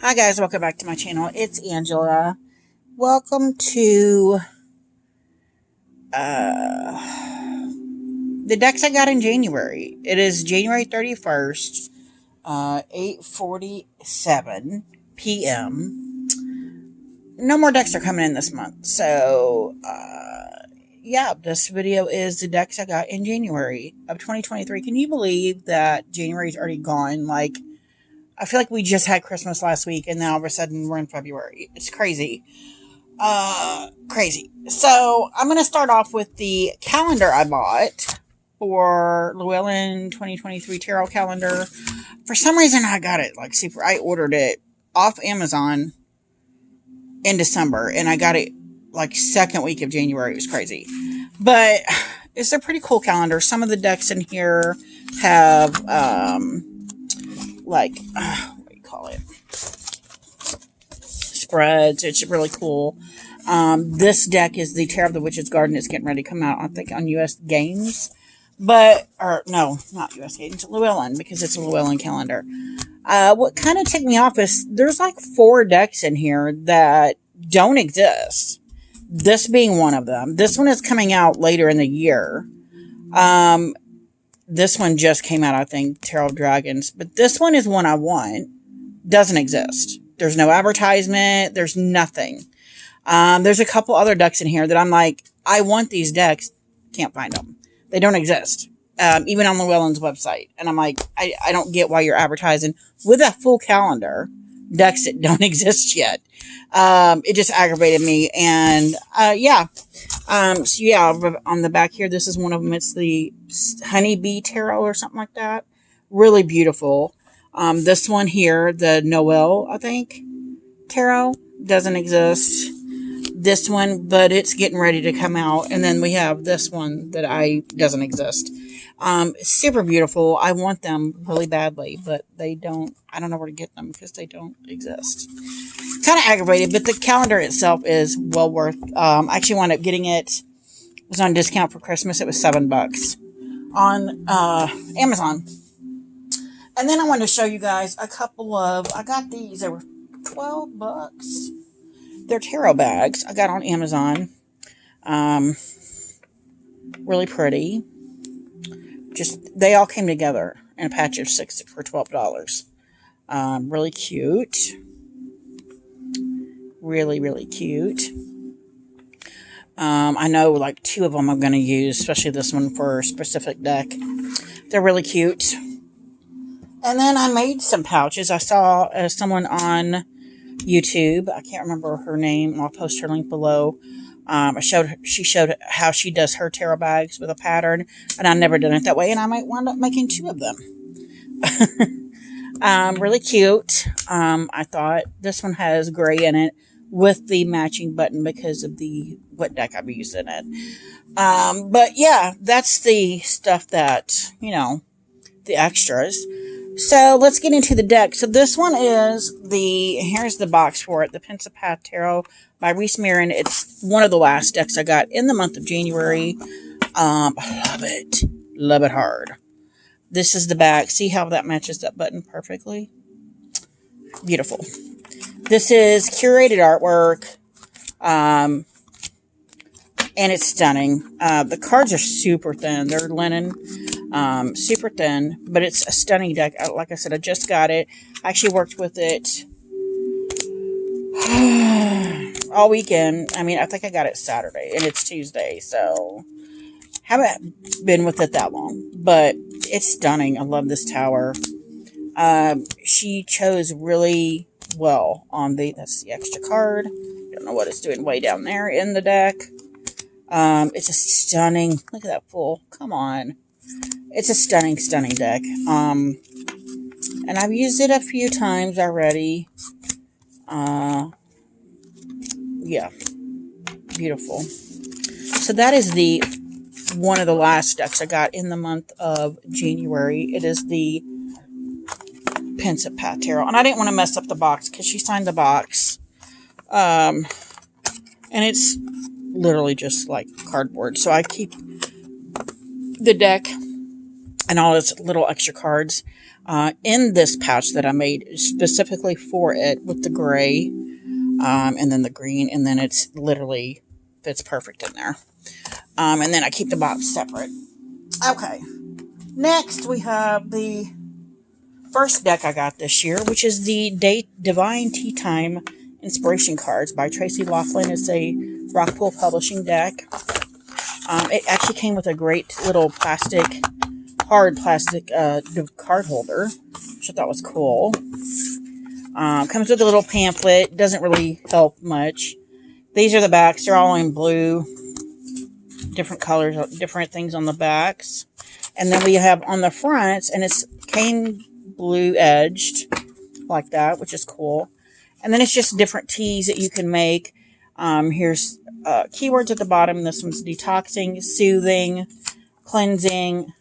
Hi guys, welcome back to my channel. It's Angela. Welcome to the decks I got in January. It is January 31st, 8:47 p.m. No more decks are coming in this month. So, yeah, this video is the decks I got in January of 2023. Can you believe that January's already gone? I feel like we just had Christmas last week and now all of a sudden we're in February. It's crazy. Crazy. So I'm going to start off with the calendar I bought for Llewellyn 2023 Tarot calendar. For some reason I got it I ordered it off Amazon in December and I got it second week of January. It was crazy. But it's a pretty cool calendar. Some of the decks in here have, what do you call it? Spreads. It's really cool. This deck is the Tarot of the Witch's Garden. It's getting ready to come out, I think, on US Games. No, not US Games, Llewellyn, because it's a Llewellyn calendar. What kind of ticked me off is there's 4 decks in here that don't exist. This being one of them. This one is coming out later in the year. This one just came out, I think, Tarot of Dragons. But this one is one I want. Doesn't exist. There's no advertisement. There's nothing. There's a couple other decks in here that I'm like, I want these decks. Can't find them. They don't exist. Even on Llewellyn's website. And I'm like, I don't get why you're advertising with a full calendar decks that don't exist yet. It just aggravated me. And, yeah. So yeah, on the back here, this is one of them. It's the Honeybee Tarot or something like that. Really beautiful. This one here, the Noel, I think, Tarot, doesn't exist. This one, but it's getting ready to come out. And then we have this one that doesn't exist. Super beautiful. I want them really badly, but they don't. I don't know where to get them because they don't exist. Kind of aggravated, but the calendar itself is well worth. I actually wound up getting it. It was on discount for Christmas. It was $7 on Amazon. And then I wanted to show you guys a couple of. I got these. They were $12. They're tarot bags. I got on Amazon. Really pretty. They all came together in a patch of 6 for $12. Really cute. Really, really cute. I know 2 of them I'm going to use, especially this one for a specific deck. They're really cute. And then I made some pouches. I saw someone on YouTube. I can't remember her name, and I'll post her link below. She showed how she does her tarot bags with a pattern, and I've never done it that way, and I might wind up making 2 of them. Really cute. I thought this one has gray in it with the matching button because of what deck I'm using it. But yeah, that's the stuff that, the extras. So let's get into the deck. So this one is here's the box for it, the Pensipath Tarot by Reese Mirren. It's one of the last decks I got in the month of January. I love it. Love it hard. This is the back. See how that matches that button perfectly? Beautiful. This is curated artwork. And it's stunning. The cards are super thin. They're linen. Super thin, but it's a stunning deck. Like I said, I just got it. I actually worked with it all weekend. I mean, I think I got it Saturday, and it's Tuesday, so haven't been with it that long, but it's stunning. I love this tower. She chose really well on that's the extra card. Don't know what it's doing way down there in the deck. It's a stunning, look at that full, come on. It's a stunning, stunning deck. And I've used it a few times already. Yeah. Beautiful. So that is one of the last decks I got in the month of January. It is the Pensipath Tarot. And I didn't want to mess up the box because she signed the box. And it's literally just like cardboard. So I keep the deck and all its little extra cards. in this pouch that I made specifically for it with the gray, and then the green, and then it's literally fits perfect in there. And then I keep the box separate. Okay. Next, we have the first deck I got this year, which is the Divine Tea Time Inspiration Cards by Tracy Laughlin. It's a Rockpool Publishing deck. It actually came with a great little hard plastic card holder, which I thought was cool. Comes with a little pamphlet. Doesn't really help much. These are the backs. They're all in blue. Different colors, different things on the backs. And then we have on the fronts, and it's cane blue edged like that, which is cool. And then it's just different teas that you can make. Here's keywords at the bottom. This one's detoxing, soothing, cleansing.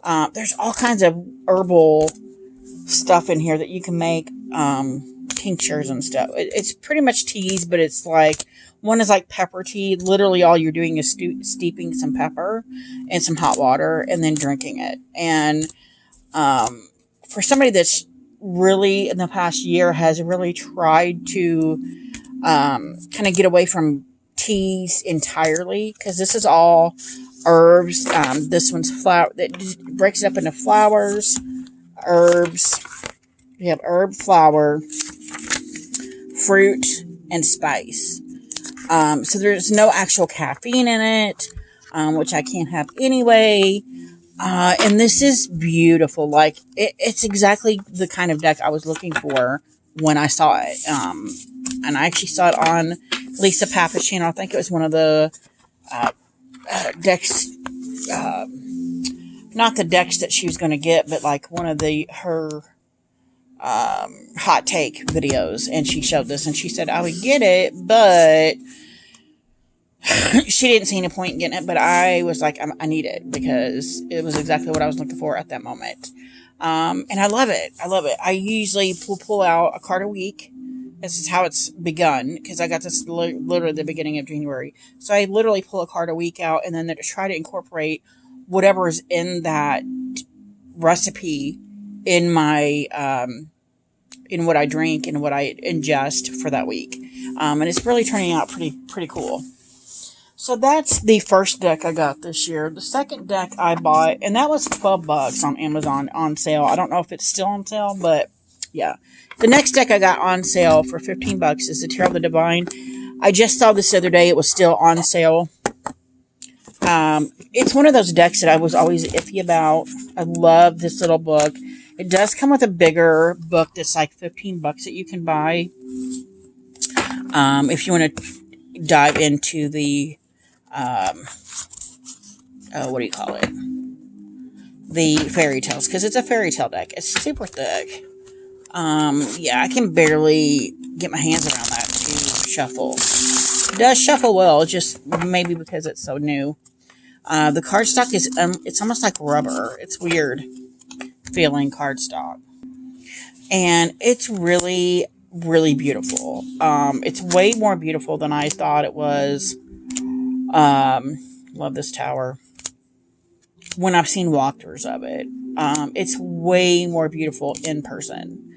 There's all kinds of herbal stuff in here that you can make tinctures and stuff. It's pretty much teas, but it's like, one is like pepper tea. Literally all you're doing is steeping some pepper in some hot water and then drinking it. And for somebody that's really in the past year has really tried to kind of get away from teas entirely, because this is all herbs. This one's flower that breaks it up into flowers, herbs. We have herb, flower, fruit, and spice. So there's no actual caffeine in it, which I can't have anyway. And this is beautiful. Like, it's exactly the kind of deck I was looking for when I saw it. And I actually saw it on Lisa Pappas' channel. I think it was one of the decks, not the decks that she was going to get, but like one of her hot take videos. And she showed this, and she said I would get it, but she didn't see any point in getting it. But I was like, I need it, because it was exactly what I was looking for at that moment. And I love it. I love it. I usually pull out a card a week. This is how it's begun, because I got this literally the beginning of January. So I literally pull a card a week out, and then try to incorporate whatever is in that recipe in my in what I drink and what I ingest for that week. And it's really turning out pretty cool. So that's the first deck I got this year. The second deck I bought, and that was $12 on Amazon on sale. I don't know if it's still on sale, but yeah. The next deck I got on sale for $15 is the Tarot of the Divine. I just saw this the other day. It was still on sale. It's one of those decks that I was always iffy about. I love this little book. It does come with a bigger book that's like $15 that you can buy. If you want to dive into the, what do you call it? The fairy tales, because it's a fairy tale deck. It's super thick. Yeah, I can barely get my hands around that to shuffle. It does shuffle well, just maybe because it's so new. The cardstock is, it's almost like rubber. It's weird feeling cardstock. And it's really, really beautiful. It's way more beautiful than I thought it was. Love this tower. When I've seen walkthroughs of it. It's way more beautiful in person.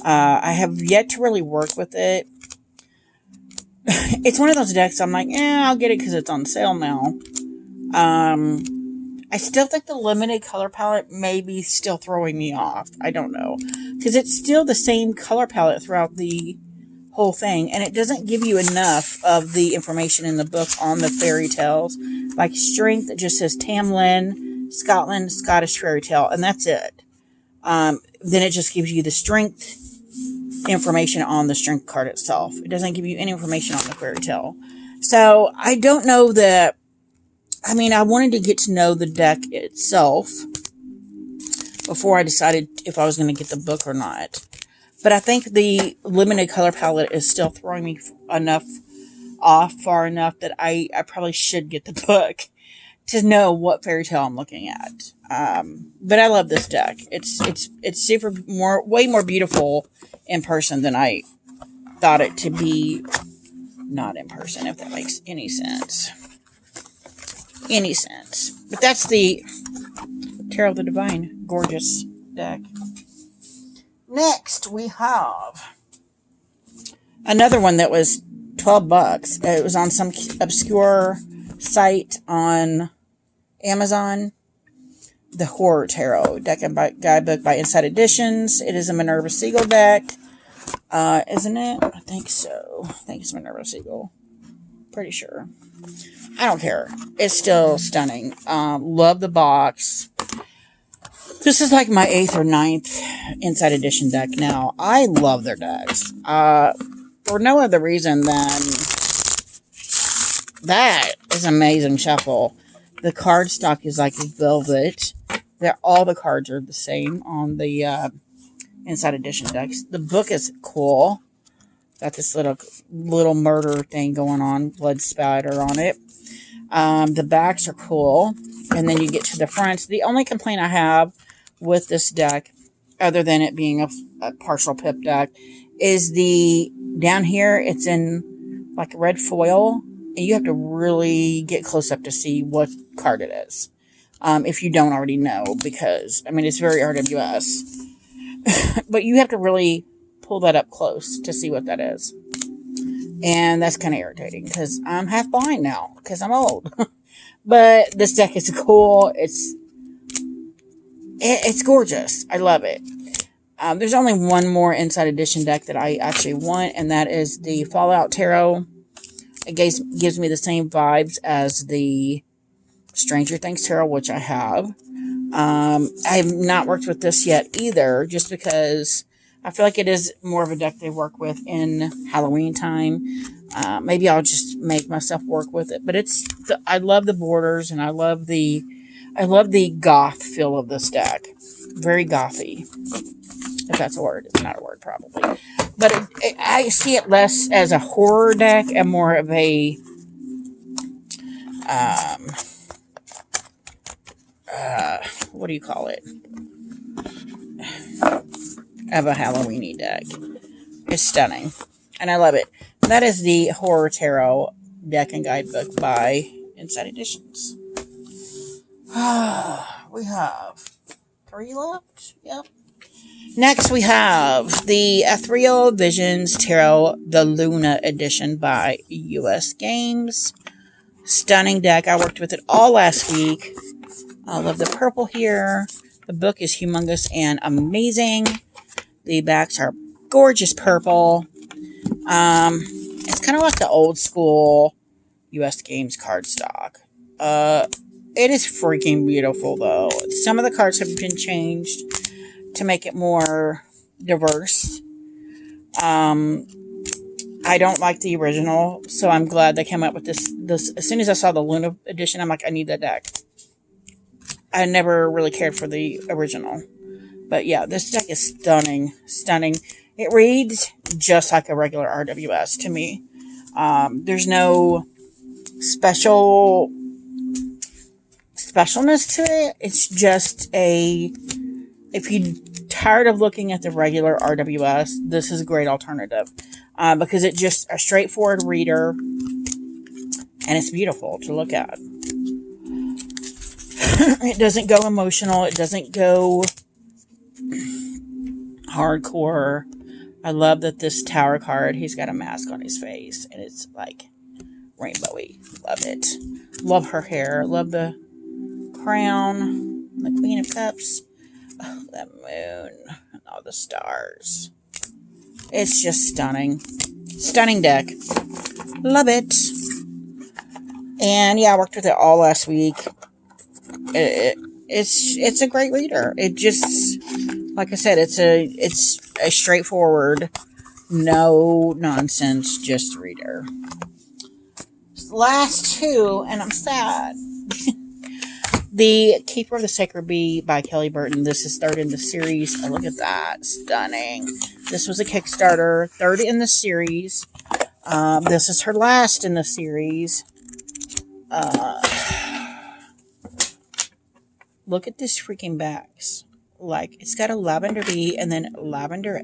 I have yet to really work with it. It's one of those decks I'm like, I'll get it because it's on sale now. I still think the limited color palette may be still throwing me off. I don't know. Because it's still the same color palette throughout the whole thing. And it doesn't give you enough of the information in the book on the fairy tales. Like strength, it just says Tamlin, Scotland, Scottish fairy tale. And that's it. Then it just gives you the strength information on the strength card itself. It doesn't give you any information on the fairy tale. So I don't know that. I mean, I wanted to get to know the deck itself before I decided if I was going to get the book or not. But I think the limited color palette is still throwing me far enough that I probably should get the book to know what fairy tale I'm looking at. But I love this deck. It's super way more beautiful in person than I thought it to be not in person, if that makes any sense. But that's the Tarot of the Divine. Gorgeous deck. Next, we have another one that was $12. It was on some obscure site on Amazon. The Horror Tarot deck and guidebook by Inside Editions. It is a Minerva Siegel deck, isn't it? I think so. I think it's Minerva Siegel. Pretty sure. I don't care. It's still stunning. Love the box. This is like my 8th or 9th Inside Edition deck now. I love their decks. For no other reason than that is amazing shuffle. The card stock is like velvet. All the cards are the same on the Inside Edition decks. The book is cool. Got this little murder thing going on. Blood spatter on it. The backs are cool. And then you get to the fronts. The only complaint I have with this deck, other than it being a partial pip deck, is down here, it's in like red foil. And you have to really get close up to see what card it is. If you don't already know, because, I mean, it's very RWS. But you have to really pull that up close to see what that is. And that's kind of irritating, because I'm half blind now, because I'm old. But this deck is cool. It's gorgeous. I love it. There's only one more Inside Edition deck that I actually want, and that is the Fallout Tarot. It gives me the same vibes as the Stranger Things Tarot, which I have. I have not worked with this yet either, just because I feel like it is more of a deck they work with in Halloween time. Maybe I'll just make myself work with it. But I love the borders, and I love the goth feel of this deck. Very gothy. If that's a word. It's not a word, probably. But I see it less as a horror deck and more of a what do you call it? Of a Halloween-y deck. It's stunning. And I love it. That is the Horror Tarot deck and guidebook by Inside Editions. We have 3 left. Yep. Next, we have the Ethereal Visions Tarot, the Luna edition by US Games. Stunning deck. I worked with it all last week. I love the purple here. The book is humongous and amazing. The backs are gorgeous purple. It's kind of like the old school US Games cardstock. It is freaking beautiful, though. Some of the cards have been changed to make it more diverse. I don't like the original, so I'm glad they came up with this. As soon as I saw the Luna edition, I'm like, I need that deck. I never really cared for the original. But yeah, this deck is stunning. Stunning. It reads just like a regular RWS to me. There's no specialness to it. It's just if you're tired of looking at the regular RWS, this is a great alternative. Because it's just a straightforward reader. And it's beautiful to look at. It doesn't go emotional. It doesn't go hardcore. I love that this Tower card, he's got a mask on his face. And it's like rainbowy. Love it. Love her hair. Love the crown. The Queen of Cups. Oh, the moon. And all the stars. It's just stunning. Stunning deck. Love it. And yeah, I worked with it all last week. It's a great reader. It just, like I said, it's a straightforward, no nonsense, just reader. Last 2, and I'm sad. The Keeper of the Sacred Bee by Kelly Burton. This is 3rd in the series. Oh, look at that. Stunning. This was a Kickstarter. 3rd in the series. This is her last in the series. Look at this freaking backs. Like, it's got a lavender bee and then lavender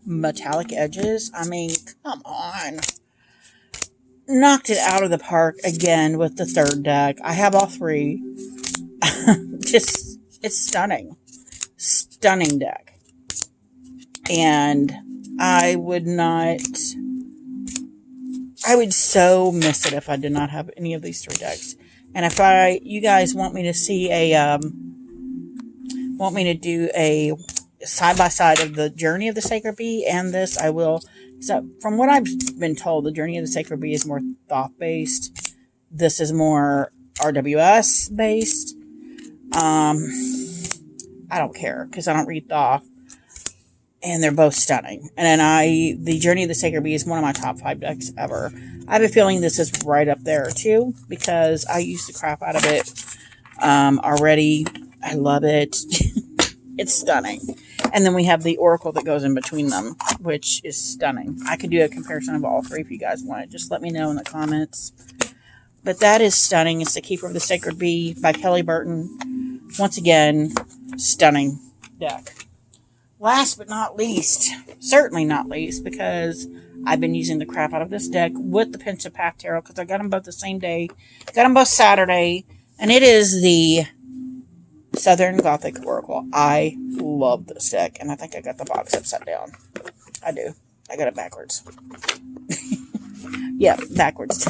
metallic edges. I mean, come on. Knocked it out of the park again with the 3rd deck. I have all 3. Just, it's stunning. Stunning deck. And I would so miss it if I did not have any of these 3 decks. And if you guys want me to see want me to do a side-by-side of the Journey of the Sacred Bee and this, I will. So from what I've been told, the Journey of the Sacred Bee is more Thoth-based. This is more RWS-based. I don't care, because I don't read Thoth. And they're both stunning. And then the Journey of the Sacred Bee is one of my top 5 decks ever. I have a feeling this is right up there, too, because I used the crap out of it already. I love it. It's stunning. And then we have the Oracle that goes in between them, which is stunning. I could do a comparison of all 3 if you guys want it. Just let me know in the comments. But that is stunning. It's the Keeper of the Sacred Bee by Kelly Burton. Once again, stunning deck. Last but not least, certainly not least, because I've been using the crap out of this deck with the Pensive Path Tarot, because I got them both the same day. Got them both Saturday. And it is the Southern Gothic Oracle. I love this deck, and I think I got the box upside down. I do. I got it backwards. Yeah, backwards.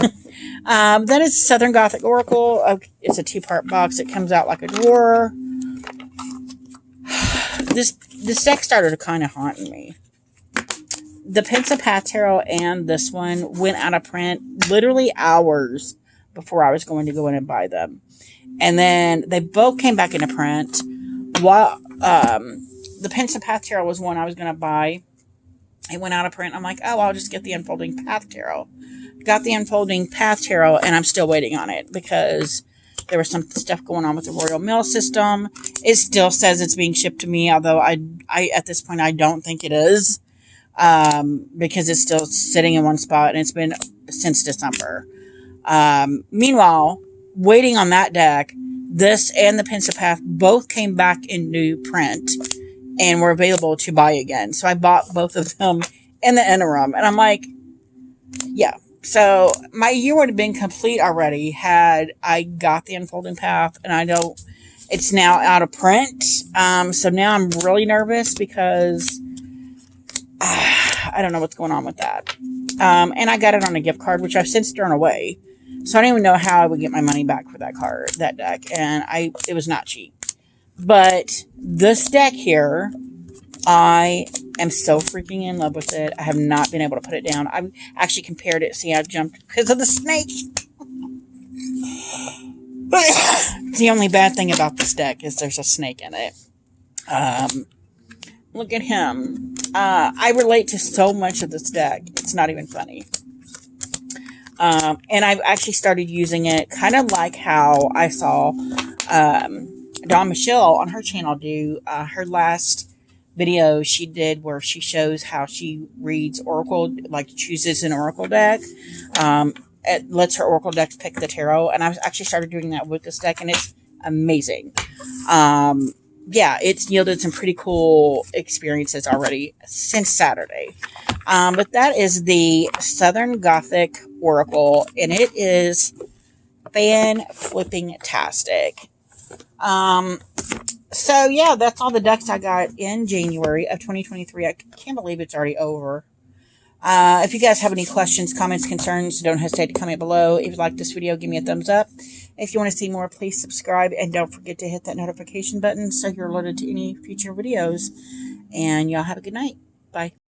That is Southern Gothic Oracle. It's a 2-part box. It comes out like a drawer. This deck started kind of haunting me. The Pensive Path Tarot and this one went out of print literally hours before I was going to go in and buy them. And then they both came back into print. While the Pensive Path Tarot was one I was going to buy. It went out of print. I'm like, oh, I'll just get the Unfolding Path Tarot. Got the Unfolding Path Tarot, and I'm still waiting on it because there was some stuff going on with the Royal Mail system. It still says it's being shipped to me, although I at this point I don't think it is, because it's still sitting in one spot, and it's been since December. Meanwhile, waiting on that deck, this and the Pensive Path both came back into print and were available to buy again. So I bought both of them in the interim, and I'm like, yeah. So my year would have been complete already had I got the Unfolding Path, and it's now out of print. So now I'm really nervous because I don't know what's going on with that. And I got it on a gift card, which I've since thrown away. So I don't even know how I would get my money back for that deck. And it was not cheap. But this deck here, I am so freaking in love with it. I have not been able to put it down. I've actually compared it. See, I jumped because of the snake. The only bad thing about this deck is there's a snake in it. Look at him. I relate to so much of this deck. It's not even funny. And I've actually started using it kind of like how I saw Dawn Michelle on her channel do her last video she did where she shows how she reads Oracle, like chooses an Oracle deck. It lets her Oracle decks pick the tarot, and I've actually started doing that with this deck, and it's amazing. Yeah, it's yielded some pretty cool experiences already since Saturday. But that is the Southern Gothic Oracle, and it is fan-flipping-tastic. So, yeah, that's all the decks I got in January of 2023. I can't believe it's already over. If you guys have any questions, comments, concerns, don't hesitate to comment below. If you like this video, give me a thumbs up. If you want to see more, please subscribe. And don't forget to hit that notification button so you're alerted to any future videos. And y'all have a good night. Bye.